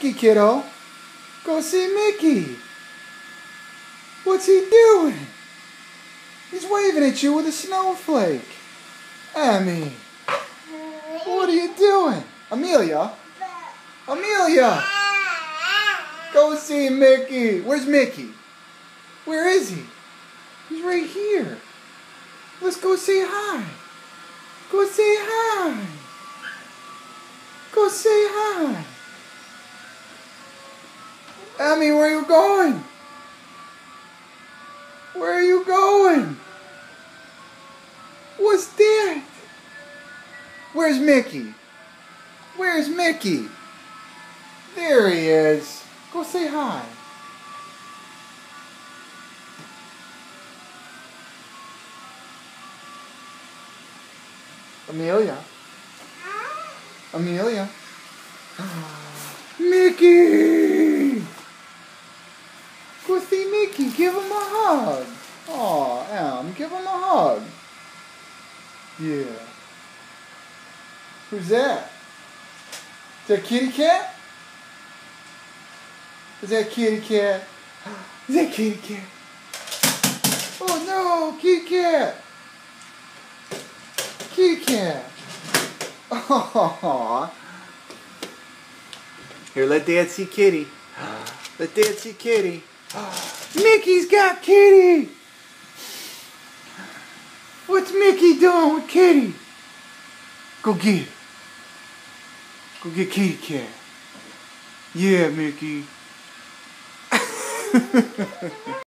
Mickey, kiddo. Go see Mickey. What's he doing? He's waving at you with a snowflake. Emmy, what are you doing? Amelia? Amelia! Go see Mickey. Where's Mickey? Where is he? He's right here. Let's go say hi. Go say hi. Go say hi. Emmy, where are you going? Where are you going? What's that? Where's Mickey? Where's Mickey? There he is. Go say hi. Amelia. Amelia. Mickey! Go see Mickey. Give him a hug. Aw, give him a hug. Yeah. Who's that? Is that Kitty Cat? Is that Kitty Cat? Is that Kitty Cat? Oh no, Kitty Cat! Kitty Cat! Aww. Here, let Dad see Kitty. Let Dad see Kitty. Mickey's got Kitty! What's Mickey doing with Kitty? Go get it. Go get Kitty Cat. Yeah, Mickey.